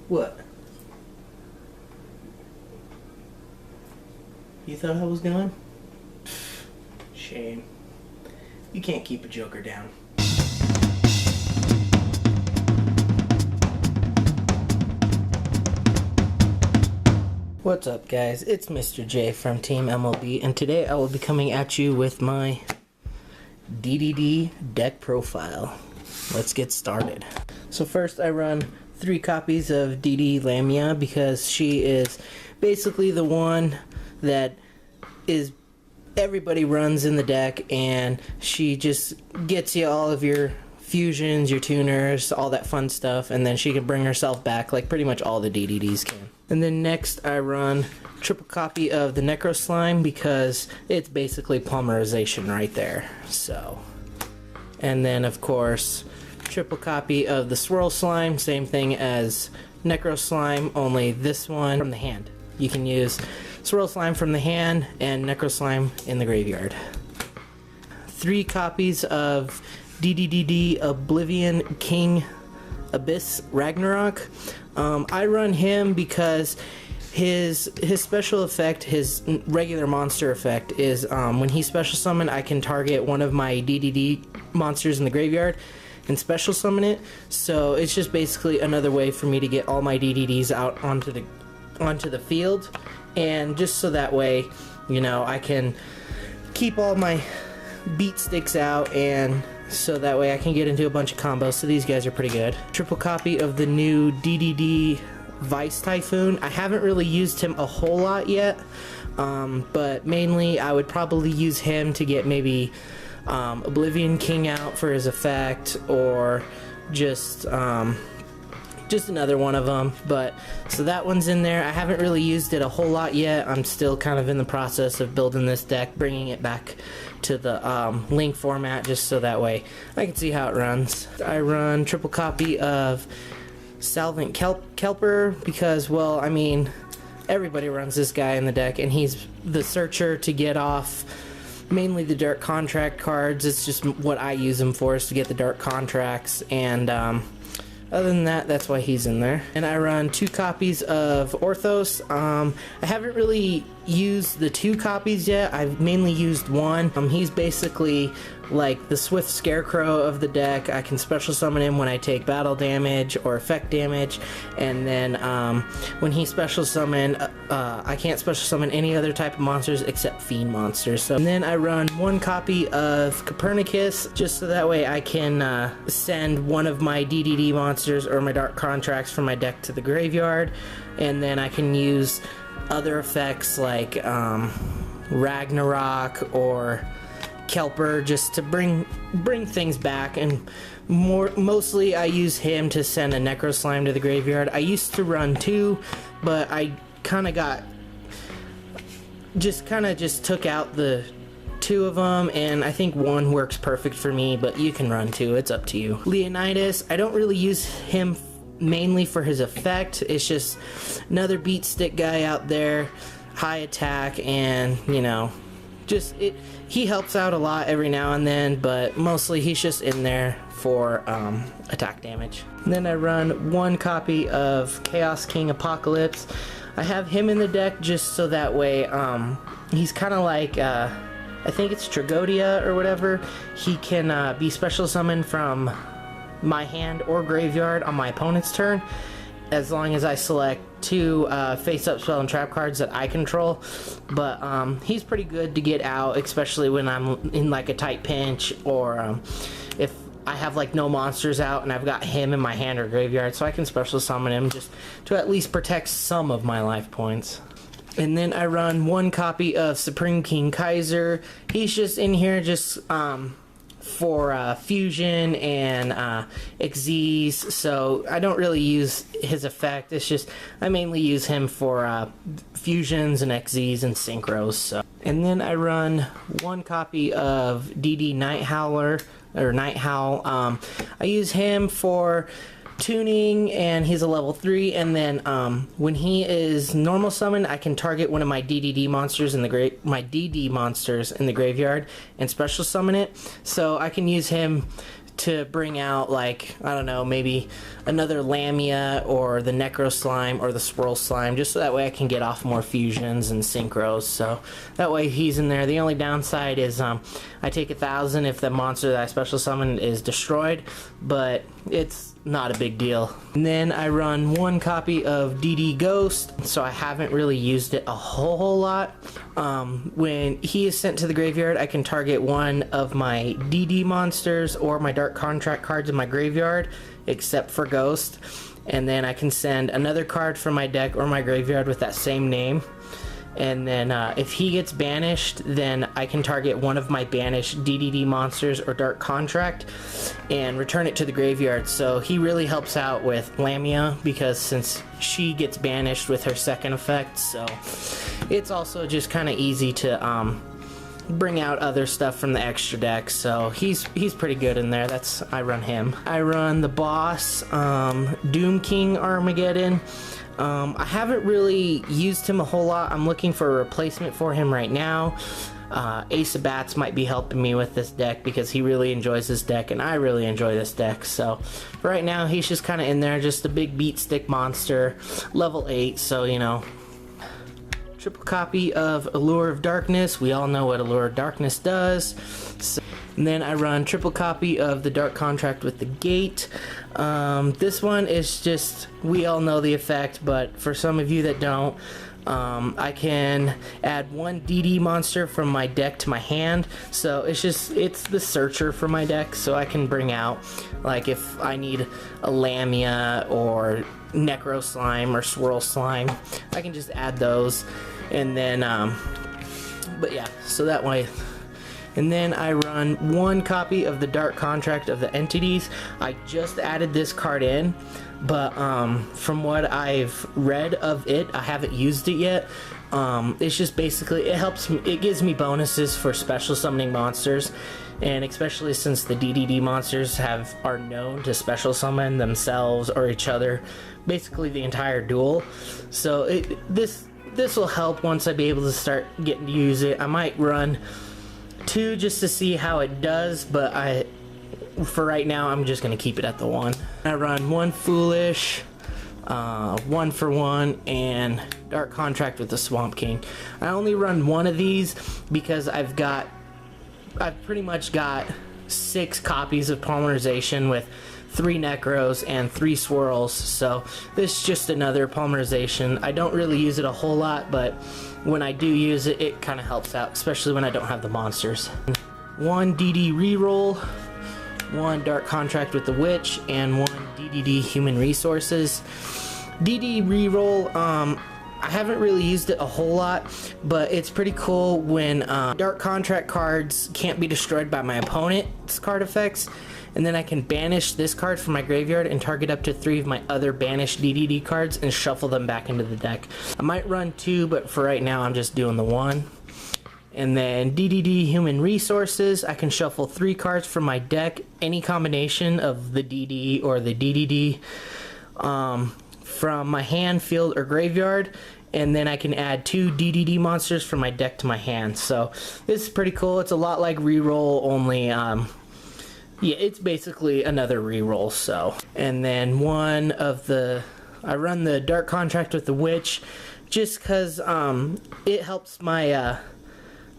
What? You thought I was gone? Shame. You can't keep a joker down. What's up, guys? It's Mr. J from Team MLB, and today I will be coming at you with my DDD deck profile. Let's get started. So first I run 3 copies of DD Lamia because she is basically the one that is everybody runs in the deck, and she just gets you all of your fusions, your tuners, all that fun stuff, and then she can bring herself back like pretty much all the DDDs can. And then next I run triple copy of the Necro Slime because it's basically polymerization right there. So, and then of course triple copy of the Swirl Slime, same thing as Necro Slime, only this one from the hand. You can use Swirl Slime from the hand and Necro Slime in the graveyard. 3 copies of DDDD Oblivion King Abyss Ragnarok. I run him because his special effect, his regular monster effect, is when he special summon, I can target one of my DDD monsters in the graveyard and special summon it. So it's just basically another way for me to get all my DDDs out onto the field, and just so that way, you know, I can keep all my beat sticks out, and so that way I can get into a bunch of combos. So these guys are pretty good. Triple copy of the new DDD Vice Typhoon. I haven't really used him a whole lot yet, but mainly I would probably use him to get maybe Oblivion King out for his effect, or just another one of them. But so that one's in there. I haven't really used it a whole lot yet. I'm still kind of in the process of building this deck, bringing it back to the link format, just so that way I can see how it runs. I run triple copy of Salvant Kelper because, well, I mean, everybody runs this guy in the deck, and he's the searcher to get off mainly the dark contract cards. It's just what I use him for, is to get the dark contracts, and other than that, that's why he's in there. And I run 2 copies of Orthos. I haven't really used the 2 copies yet. I've mainly used 1. He's basically like the Swift Scarecrow of the deck. I can special summon him when I take battle damage or effect damage, and then when he special summon, I can't special summon any other type of monsters except fiend monsters. So, and then I run 1 copy of Copernicus, just so that way I can send one of my DDD monsters or my dark contracts from my deck to the graveyard, and then I can use other effects like Ragnarok or Kelper, just to bring things back. And mostly I use him to send a Necro Slime to the graveyard. I used to run 2, but I kind of just took out the 2 of them, and I think 1 works perfect for me, but you can run 2, it's up to you. Leonidas, I don't really use him mainly for his effect. It's just another beat stick guy out there, high attack, and you know, just he helps out a lot every now and then, but mostly he's just in there for attack damage. And then I run 1 copy of Chaos King Apocalypse. I have him in the deck just so that way he's kind of like I think it's Tragodia or whatever. He can be special summoned from my hand or graveyard on my opponent's turn, as long as I select 2 face-up spell and trap cards that I control. But he's pretty good to get out, especially when I'm in like a tight pinch, or if I have like no monsters out and I've got him in my hand or graveyard, so I can special summon him just to at least protect some of my life points. And then I run 1 copy of Supreme King Kaiser. He's just in here just for fusion and Xyz, so I don't really use his effect. It's just I mainly use him for fusions and Xyz and synchros. So. And then I run 1 copy of DD Night Howler or Night Howl. I use him for tuning, and he's a level 3, and then when he is normal summon, I can target one of my DDD monsters in the DD monsters in the graveyard and special summon it. So I can use him to bring out, like, I don't know, maybe another Lamia or the Necro Slime or the Swirl Slime, just so that way I can get off more fusions and synchros. So that way he's in there. The only downside is I take 1,000 if the monster that I special summon is destroyed, but it's not a big deal. And then I run 1 copy of DD Ghost, so I haven't really used it a whole lot. When he is sent to the graveyard, I can target one of my DD monsters or my Dark Contract cards in my graveyard, except for Ghost. And then I can send another card from my deck or my graveyard with that same name. And then if he gets banished, then I can target one of my banished DDD monsters or Dark Contract and return it to the graveyard. So he really helps out with Lamia, because since she gets banished with her second effect, so it's also just kind of easy to bring out other stuff from the extra deck. So he's pretty good in there. I run him. I run the boss, Doom King Armageddon. I haven't really used him a whole lot. I'm looking for a replacement for him right now. Ace of Bats might be helping me with this deck because he really enjoys this deck and I really enjoy this deck. So for right now he's just kind of in there, just a big beat stick monster, level 8, so you know. Triple copy of Allure of Darkness. We all know what Allure of Darkness does. And then I run triple copy of the Dark Contract with the Gate. This one is just, we all know the effect, but for some of you that don't, I can add 1 DD monster from my deck to my hand. So it's the searcher for my deck, so I can bring out, like, if I need a Lamia or Necro Slime or Swirl Slime, I can just add those. And then but yeah, so that way. And then I run 1 copy of the Dark Contract of the Entities. I just added this card in, but from what I've read of it, I haven't used it yet. It's just basically, it helps me, it gives me bonuses for special summoning monsters, and especially since the DDD monsters are known to special summon themselves or each other, basically the entire duel. So this will help once I be able to start getting to use it. I might run 2 just to see how it does, but for right now I'm just gonna keep it at the 1. I run 1 Foolish, 1 for 1, and Dark Contract with the Swamp King. I only run 1 of these because I've pretty much got 6 copies of Polymerization with 3 Necros and 3 Swirls, so this is just another Polymerization. I don't really use it a whole lot, but when I do use it, it kind of helps out, especially when I don't have the monsters. 1 DD Reroll, 1 Dark Contract with the Witch, and 1 DDD Human Resources. DD Reroll, I haven't really used it a whole lot, but it's pretty cool when Dark Contract cards can't be destroyed by my opponent's card effects, and then I can banish this card from my graveyard and target up to 3 of my other banished DDD cards and shuffle them back into the deck. I might run 2, but for right now I'm just doing the 1. And then DDD Human Resources, I can shuffle 3 cards from my deck, any combination of the DD or the DDD, from my hand, field, or graveyard, and then I can add 2 DDD monsters from my deck to my hand. So this is pretty cool. It's a lot like reroll, only yeah, it's basically another reroll. So, and then I run the Dark Contract with the Witch just because it helps my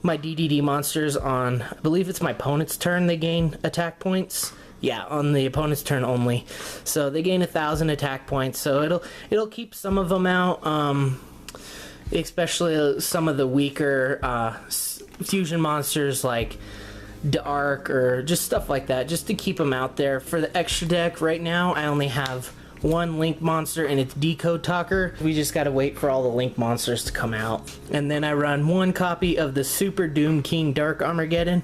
my DDD monsters on, I believe it's my opponent's turn, they gain attack points. Yeah, on the opponent's turn only. So they gain 1,000 attack points. So it'll keep some of them out, especially some of the weaker fusion monsters like Dark or just stuff like that, just to keep them out there. For the extra deck right now, I only have 1 Link monster, and it's Decode Talker. We just gotta wait for all the Link monsters to come out. And then I run 1 copy of the Super Doom King Dark Armageddon.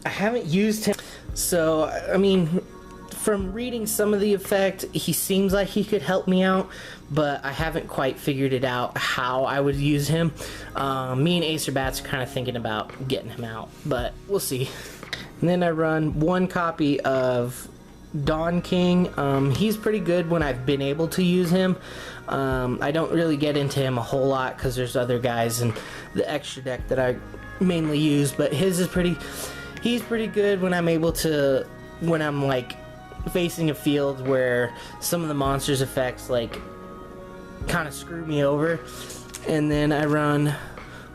I haven't used him, so I mean, from reading some of the effect, he seems like he could help me out, but I haven't quite figured it out how I would use him. Me and Acer Bats are kind of thinking about getting him out, but we'll see. And then I run 1 copy of Dawn King. He's pretty good when I've been able to use him. I don't really get into him a whole lot because there's other guys in the extra deck that I mainly use, but he's pretty good when I'm able to when I'm like facing a field where some of the monsters effects like kind of screw me over. And then I run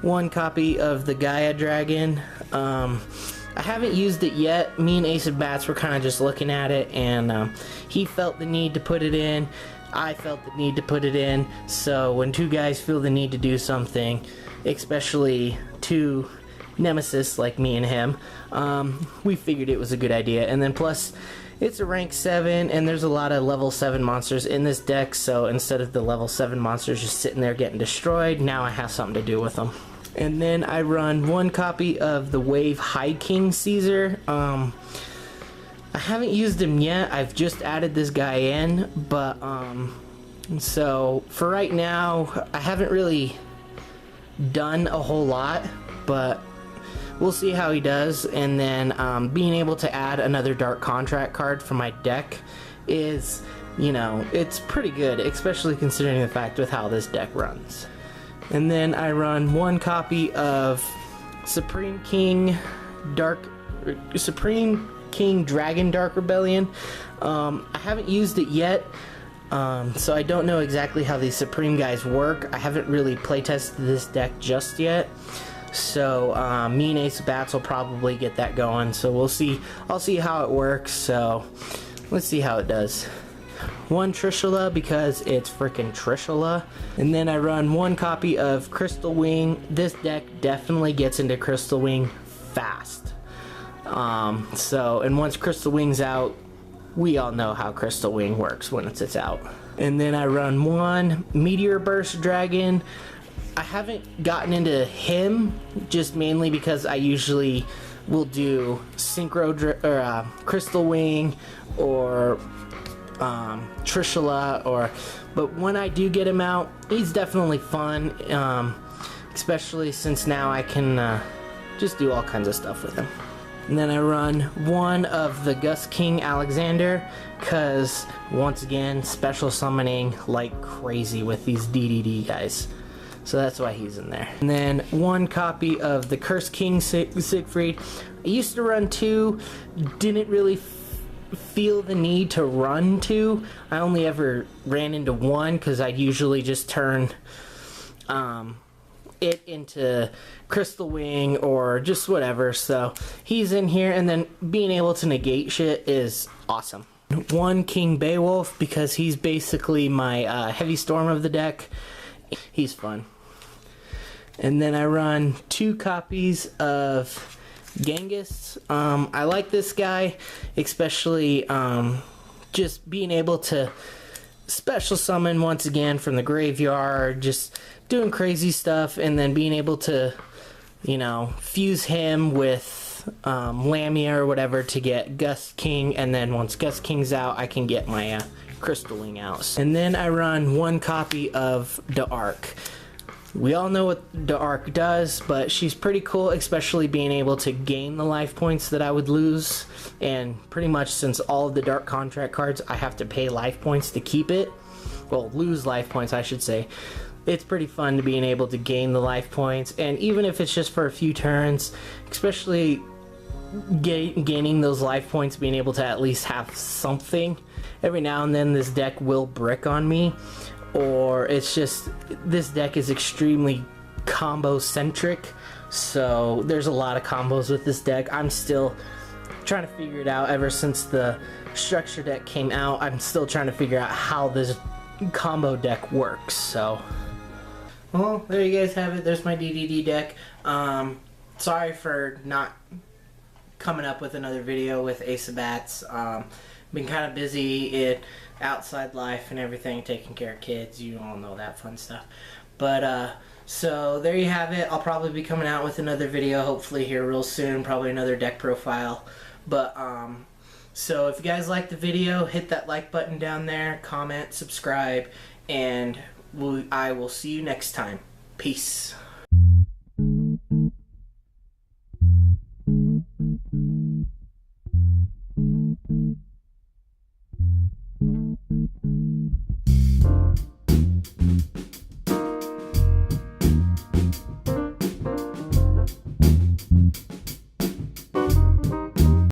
one copy of the Gaia Dragon. I haven't used it yet. Me and Ace of Bats were kind of just looking at it, and he felt the need to put it in. I felt the need to put it in. So when two guys feel the need to do something, especially two nemesis like me and him, we figured it was a good idea. And then plus, it's a rank 7, and there's a lot of level 7 monsters in this deck, so instead of the level 7 monsters just sitting there getting destroyed, now I have something to do with them. And then I run one copy of the Wave High King Caesar. I haven't used him yet. I've just added this guy in, but so for right now, I haven't really done a whole lot, but we'll see how he does. And then being able to add another Dark Contract card for my deck is, you know, it's pretty good, especially considering the fact with how this deck runs. And then I run one copy of Supreme King Dragon Dark Rebellion. I haven't used it yet, so I don't know exactly how these Supreme guys work. I haven't really playtested this deck just yet. So me and Ace of Bats will probably get that going. So we'll see. I'll see how it works. So let's see how it does. One Trishula because it's freaking Trishula. And then I run one copy of Crystal Wing. This deck definitely gets into Crystal Wing fast. And once Crystal Wing's out, we all know how Crystal Wing works when it's out. And then I run one Meteor Burst Dragon. I haven't gotten into him just mainly because I usually will do Crystal Wing or Trishula, but when I do get him out, he's definitely fun, especially since now I can just do all kinds of stuff with him. And then I run one of the Gus King Alexander because once again special summoning like crazy with these DDD guys, so that's why he's in there. And then one copy of the Curse King Siegfried. I used to run 2, didn't really feel the need to run 2. I only ever ran into 1 because I'd usually just turn it into Crystal Wing or just whatever. So he's in here, and then being able to negate shit is awesome. One King Beowulf because he's basically my heavy storm of the deck. He's fun. And then I run 2 copies of Genghis. I like this guy, especially just being able to special summon once again from the graveyard, just doing crazy stuff, and then being able to, you know, fuse him with Lamia or whatever to get Gus King, and then once Gus King's out, I can get my Crystal Wing out. And then I run one copy of the Ark. We all know what the Ark does, but she's pretty cool, especially being able to gain the life points that I would lose. And pretty much since all of the Dark Contract cards, I have to pay life points to keep it. Well, lose life points, I should say. It's pretty fun to being able to gain the life points. And even if it's just for a few turns, especially gaining those life points, being able to at least have something. Every now and then this deck will brick on me. Or it's just, this deck is extremely combo centric, so there's a lot of combos with this deck. I'm still trying to figure it out. Ever since the structure deck came out, I'm still trying to figure out how this combo deck works. So, well, there you guys have it. There's my DDD deck. Sorry for not coming up with another video with Ace of Bats. Been kind of busy in outside life and everything, taking care of kids. You all know that fun stuff. But so there you have it. I'll probably be coming out with another video hopefully here real soon, probably another deck profile. But so if you guys like the video, hit that like button down there, comment, subscribe, and I will see you next time. Peace.